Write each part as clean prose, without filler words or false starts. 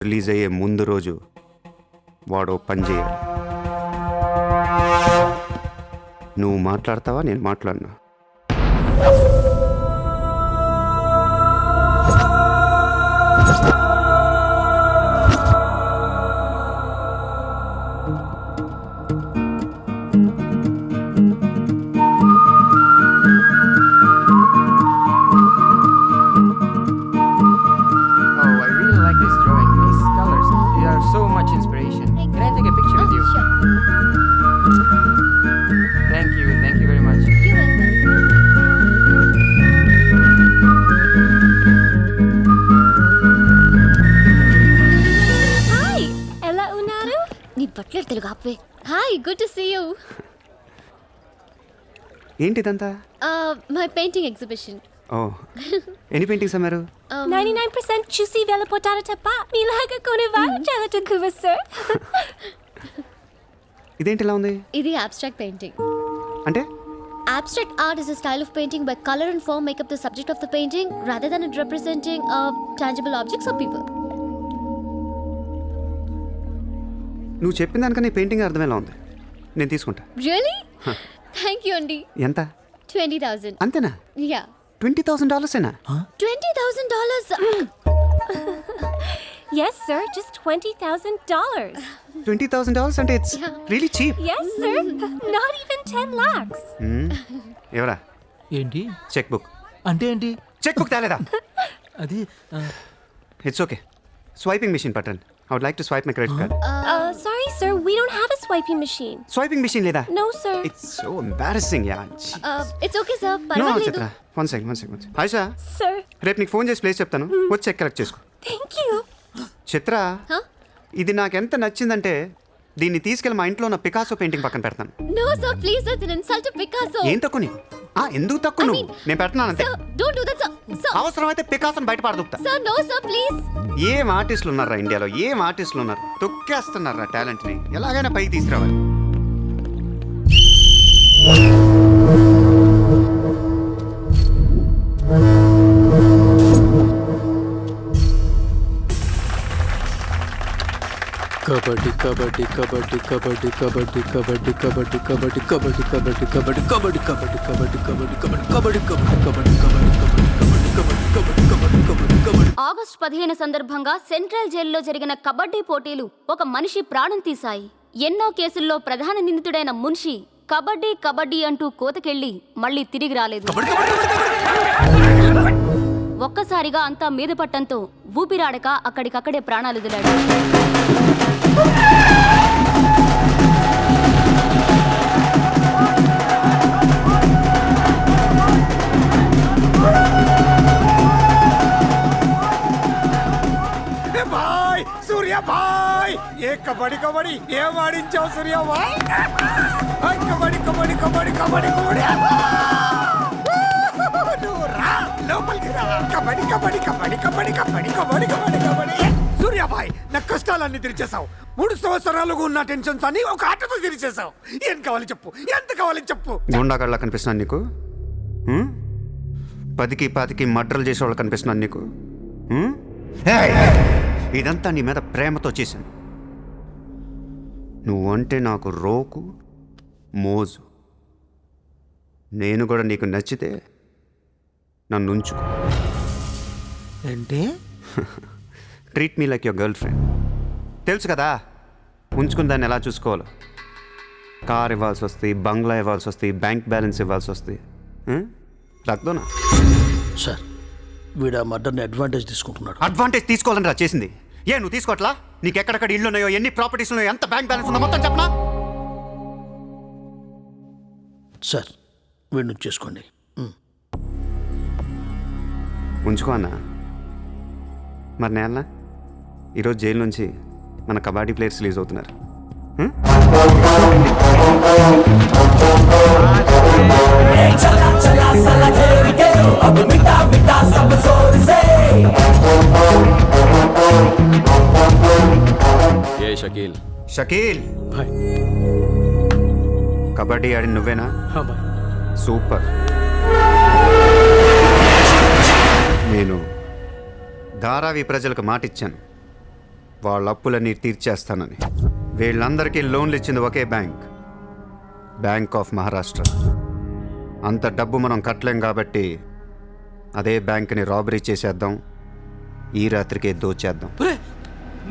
Release అయ్యే ముందు రోజు వాడు పని చేయాలి. నువ్వు మాట్లాడతావా, నేను మాట్లాడినా? Hi, good to see you. ఏంటిదంతా? My painting exhibition. ఎన్ని పెయింటింగ్స్ అమ్మారు? 99% చూసి వెళ్ళిపోతారు తప్ప మీలాగా కొనేవారు చాలా తక్కువ సార్. ఇదేంటి ఇలా ఉంది? ఇది abstract painting. అంటే? Abstract art is a style of painting where color and form make up the subject of the painting rather than it representing tangible objects or people. నువ్వు చెప్పిన దానికన్నా పెయింటింగ్ అర్థం ఎలా ఉంది? నేను తీసుకుంటా. Really? Thank you అండి. ఎంత? 20,000. అంతేనా? Yeah. $20,000 ఏనా? $20,000. Yes, sir. Just $20,000. $20,000 అంటే it's really cheap. Yes, sir. Not even 10 lakhs. ఎవరా? ఏంటి? Cheque book. అంటే ఏంటి? చెక్ బుక్ తేలేదా? అది ఇట్స్ ఓకే. స్వైపింగ్ మెషిన్ పట్టండి. I would like to swipe my credit card. Sorry, sir. We don't have a swiping machine. Swiping machine లేదా? No, sir. It's so embarrassing, yeah. It's okay sir. No, పర్వాలేదు. చిత్ర. One second. Ayesha, Sir. రేపు నీకు phone చేసి place చెప్తాను. వచ్చి check collect చేసుకో. Thank you. Chitra, Huh? ఇది నాకెంత నచ్చిందంటే దీన్ని తీసుకెళ్ళి మా ఇంట్లో ఉన్న పికాసో పెయింటింగ్ పక్కన పెడతాను. No sir, please, that's an insult to Picasso. ఏం తక్కువ నీకు? ఎందుకు తక్కువ నువ్వు? నేను పెడుతున్నాను అంతే. Sir, don't do that sir. Sir. అవసరమైతే పికాసోని బయట పారదొక్కుతా. Sir, no sir, please. ఏం ఆర్టిస్టులు ఉన్నారా ఇండియాలో? ఏం ఆర్టిస్టులు ఉన్నారు? తొక్కేస్తున్నారా టాలెంట్ని? ఎలాగైనా పైకి తీసుకురావాలి. కబడ్డీ కబడ్డీ కబడ్డీ కబడ్డీ కబడ్డీ కబడ్డీ కబడ్డీ కబడ్డీ కబడ్డీ కబడ్డీ కబడ్డీ కబడ్డీ కబడ్డీ కబడ్డీ కబడ్డీ కబడ్డీ కబడ్డీ కబడ్డీ కబడ్డీ. ఆగస్టు 15 సందర్భంగా సెంట్రల్ జైల్లో జరిగిన కబడ్డీ పోటీలు ఒక మనిషి ప్రాణం తీశాయి. ఎన్నో కేసుల్లో ప్రధాన నిందితుడైన మున్షి కబడ్డీ కబడ్డీ అంటూ కోతకెళ్లి మళ్లీ తిరిగి రాలేదు. ఒక్కసారిగా అంతా మీద పట్టంతో ఊపిరాడక అక్కడికక్కడే ప్రాణాలు వదిలాడు. సూర్య భాయ్, ఏ కబడ్డీ కబడ్డీ ఏం ఆడించావు సూర్య భాయ్? కబడ్డీ కబడ్డీ కబడ్డీ కబడ్డీ కబడ్డీ లోపలికి రా. కబడ్డీ కబడ్డీ కబడ్డీ కబడ్డీ కబడ్డీ కబడ్డీ కబడ్డీ కబడ్డీ. సూర్య భాయ్, నా కష్టాలన్నీ తీర్చేసావు. 3 సంవత్సరాలుగా ఉన్న టెన్షన్స్ అన్ని ఒక ఆటతో తీర్చేసావు. ఏం కావాలి చెప్పు, ఎంత కావాలి చెప్పు. గుండాగడ్లా కనిపిస్తున్నాను నీకు? 10కి 20కి మర్డర్లు చేసేవాళ్ళు కనిపిస్తున్నాను నీకు? ఇదంతా నీ మీద ప్రేమతో చేశాను. నువ్వంటే నాకు రోకు మోజు. నేను కూడా నీకు నచ్చితే నన్ను ఉంచుకో. అంటే treat me like your girl friend. తెలుసు కదా ఉంచుకుని దాన్ని ఎలా చూసుకోవాలో. కార్ ఇవ్వాల్సి వస్తుంది, బంగ్లా ఇవ్వాల్సి వస్తుంది, బ్యాంక్ బ్యాలెన్స్ ఇవ్వాల్సి వస్తుంది. రక్దోనా సార్, వీడు ఆ మర్డర్ని అడ్వాంటేజ్ తీసుకుంటున్నాడు. అడ్వాంటేజ్ తీసుకోవాలని రా చేసింది. నువ్వు తీసుకోవట్లా? నీకు ఎక్కడెక్కడ ఇల్లు ఉన్నాయో, ఎన్ని ప్రాపర్టీస్ ఉన్నాయో, ఎంత బ్యాంక్ బ్యాలెన్స్ ఉందో మొత్తం చెప్పనా? సార్, వీడిని చేసుకోండి. ఉంచుకో అన్నా. మరి నేనా ఈరోజు జైలు నుంచి మన కబడ్డీ ప్లేయర్స్ రిలీజ్ అవుతున్నారు. షకీల్ షకీల్ భాయ్, కబడ్డీ ఆడి నువ్వేనా? భాయ్. సూపర్. నేను ధారావి ప్రజలకు మాటిచ్చాను. వాళ్ళ అప్పులన్నీ తీర్చేస్తానని. వీళ్ళందరికీ లోన్లు ఇచ్చింది ఒకే బ్యాంక్, బ్యాంక్ ఆఫ్ మహారాష్ట్ర. అంత డబ్బు మనం కట్టలేం కాబట్టి అదే బ్యాంక్ని రాబరీ చేసేద్దాం, ఈ రాత్రికే దోచేద్దాం. ఒరే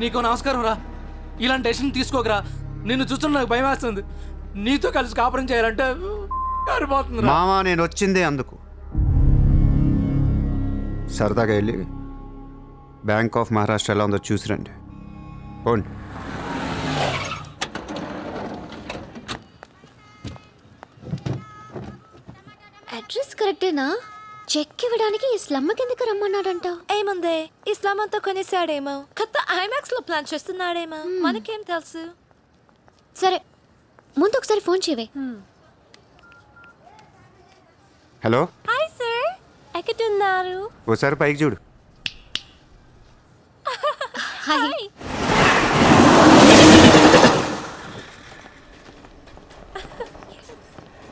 నీకు నమస్కారం రా, ఇలాంటి డెసిషన్ తీసుకోకరా. నిన్ను చూస్తున్న నాకు భయం వేస్తుంది. నీతో కలిసి కాపురం చేయాలంటే కారిపోతుంది రా. మామా నేను వచ్చిందే అందుకు. సరదాగా వెళ్ళి బ్యాంక్ ఆఫ్ మహారాష్ట్ర ఎలా ఉందో చూసిరండి. పోండి. అడ్రస్ కరెక్టేనా? చెక్ ఇవ్వడానికి ఈ స్లమ్ కిందకి రమ్మన్నాడంట. ఏముంది, ఇస్లాం అంతా కొనేసాడేమో, కొత్త ఐమాక్స్ లో ప్లాన్ చేస్తున్నాడేమో, మనకేం తెలుసు. సరే, ముందు ఒకసారి ఫోన్ చేయవే. హలో, హాయ్ సార్, ఎక్కడున్నారు? ఓసారి పైకి చూడు. Hi.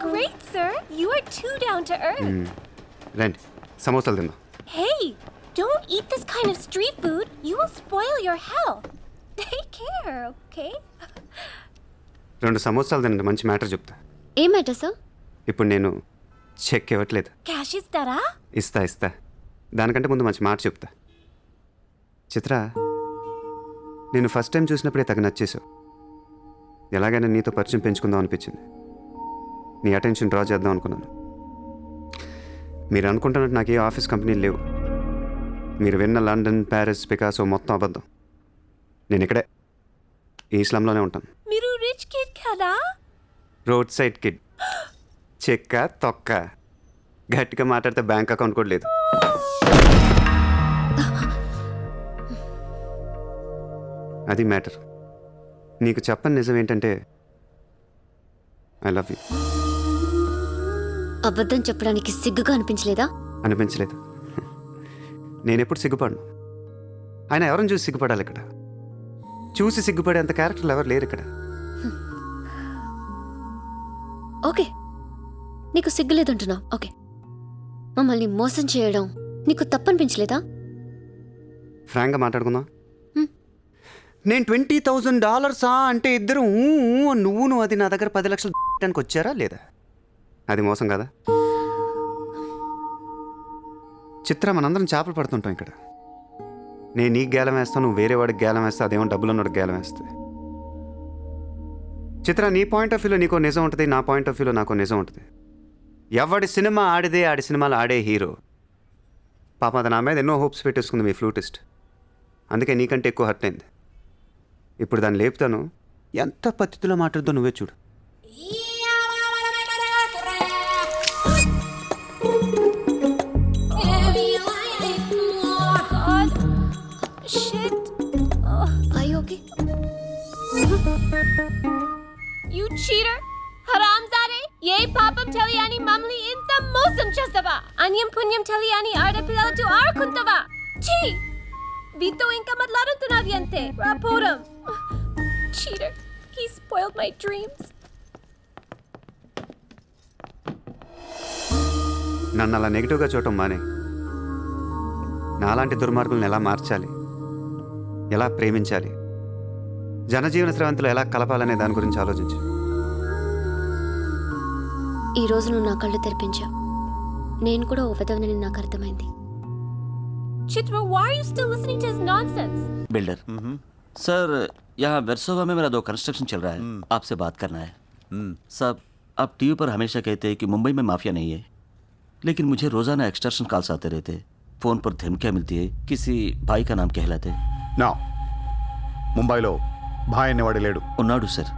Great sir, you are too down to earth. రండి, సమోసాలు తిందాం. Hey, don't eat this kind of street food. You will spoil your health. Take care, okay? 2 సమోసాలు తినండి, మంచి మ్యాటర్ చెప్తా. ఏం మ్యాటర్ సార్? ఇప్పుడు నేను చెక్ ఇవ్వట్లేదు. Cash ఇస్తారా? ఇస్తా. దానికంటే ముందు మంచి మాట చెప్తా. చిత్ర, నేను ఫస్ట్ టైం చూసినప్పుడే తగ్గ నచ్చేసావు. ఎలాగైనా నీతో పరిచయం పెంచుకుందాం అనిపించింది. నీ అటెన్షన్ డ్రా చేద్దాం అనుకున్నాను. మీరు అనుకుంటున్నట్టు నాకు ఏ ఆఫీస్ కంపెనీలు లేవు. మీరు విన్న లండన్, ప్యారిస్, పికాసో మొత్తం అబద్ధం. నేను ఇక్కడే ఈ స్లమ్లోనే ఉంటాను. మీరు రిచ్ కిడ్ కదా? Road side kid. చెక్క తొక్క. గట్టిగా మాట్లాడితే బ్యాంక్ అకౌంట్ కూడా లేదు. అది మ్యాటర్. నీకు చెప్పని నిజం ఏంటంటే ఐ లవ్ యూ. అబద్ధం చెప్పడానికి సిగ్గుగా అనిపించలేదా? అనిపించలేదు. నేనెప్పుడు సిగ్గుపడను. ఆయన ఎవరిని చూసి సిగ్గుపడాలి? ఇక్కడ చూసి సిగ్గుపడేంత క్యారెక్టర్లు ఎవరు లేరు ఇక్కడ. ఓకే, నీకు సిగ్గులేదంటున్నావు. ఓకే, మమ్మల్ని మోసం చేయడం నీకు తప్పనిపించలేదా? ఫ్రాంక్గా మాట్లాడుకుందాం. నేను $20,000 అంటే ఇద్దరు నువ్వు అది నా దగ్గర 10 లక్షలు పెట్టడానికి వచ్చారా లేదా? అది మోసం కదా? చిత్ర, మనందరం చేపలు పడుతుంటాం ఇక్కడ. నేను నీకు గేలం వేస్తాను, నువ్వు వేరే వాడికి గేలం వేస్తా, అదేమో డబ్బులు ఉన్నవాడికి గేలం వేస్తుంది. చిత్ర, నీ పాయింట్ ఆఫ్ వ్యూలో నీకో నిజం ఉంటుంది, నా పాయింట్ ఆఫ్ వ్యూలో నాకో నిజం ఉంటుంది. ఎవడి సినిమా ఆడిదే ఆడి సినిమాలు ఆడే హీరో. పాప అది నా మీద ఎన్నో హోప్స్ పెట్టేసుకుంది మీ ఫ్లూటిస్ట్. అందుకే నీకంటే ఎక్కువ హర్ట్ అయింది. ఇప్పుడు దాన్ని లేపుతాను. ఎంత పద్ధతిలో మాట్లాడుతో నువ్వే చూడు. God. Shit. Are you okay? You cheater. హరాంజాదే, ఏ పాపం తెలియని మమ్మల్ని ఇంత మోసం చేస్తావా? అన్యం పుణ్యం తెలియని ఆడపిల్లలతో ఆడుకుంటావా? ఛీ! వీతో ఇంకా మాట్లాడుతున్నది అంతే. రాపోరం. Cheater. He spoiled my dreams. నన్ను అలా నెగిటివ్గా చూడటం మానే. నాలాంటి దుర్మార్గులను ఎలా మార్చాలి, ఎలా ప్రేమించాలి, జనజీవన స్రవంతిలో ఎలా కలపాలనే దాని గురించి ఆలోచించు. ఈ రోజు నువ్వు నా కళ్ళు తెరిపించావు. నేను కూడా ఓ విధవనని నాకు అర్థమైంది. Chitra, why are you still listening to his nonsense? Builder sir, यहाँ वेरसोवा में मेरा 2 कंस्ट्रक्शन चल रहा है, आपसे बात करना है। साहब, आप टीवी पर हमेशा कहते हैं कि मुंबई में माफिया नहीं है, लेकिन मुझे रोजाना एक्सटर्शन कॉल्स आते रहते, फोन पर धमकियाँ मिलती है, किसी भाई का नाम कहलाते। నా ముంబైలో భాయ్ అనేవాడు లేడు. उन्नाडु सर,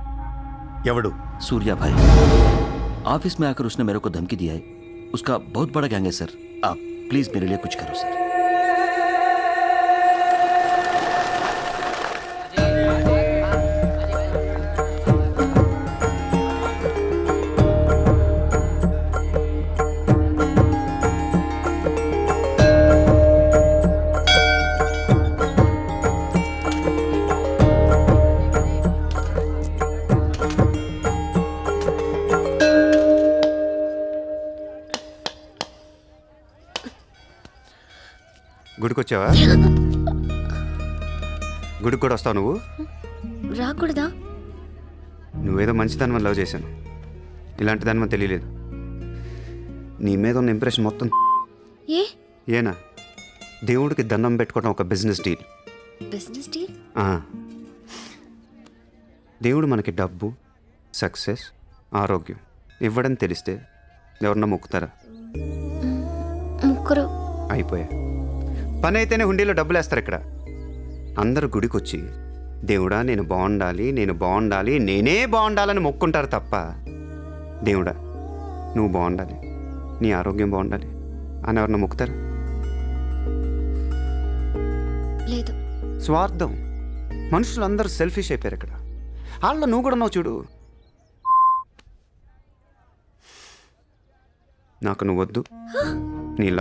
ఎవడు? सूर्या भाई। ऑफिस में आकर उसने मेरे को धमकी दिया है। उसका बहुत बड़ा गैंग है सर, आप प्लीज मेरे लिए कुछ करो सर। గుడికొచ్చావా? గుడికి కూడా వస్తావు నువ్వు? రాకూడదా? నువ్వేదో మంచిదాని లవ్ చేశాను, ఇలాంటి దాని తెలియలేదు. నీ మీద ఉన్న ఇంప్రెషన్ మొత్తం ఏ ఏనా దేవుడికి దండం పెట్టుకోవడం ఒక బిజినెస్ డీల్. Business deal? దేవుడు మనకి డబ్బు, సక్సెస్, ఆరోగ్యం ఇవ్వడం తెలిస్తే ఎవరన్నా మొక్కుతారా? ముగ్గురు. అయిపోయా. పని అయితేనే హుండీలో డబ్బులు వేస్తారు. ఇక్కడ అందరూ గుడికి వచ్చి దేవుడా నేను బాగుండాలి, నేను బాగుండాలి, నేనే బాగుండాలని మొక్కుంటారు తప్ప దేవుడా నువ్వు బాగుండాలి, నీ ఆరోగ్యం బాగుండాలి అని ఎవరన్నా మొక్కుతారు? లేదు. స్వార్థం. మనుషులందరూ సెల్ఫిష్ అయిపోయారు ఇక్కడ. వాళ్ళ నువ్వు కూడా ఉన్నావు చూడు. నాకు నువ్వు వద్దు,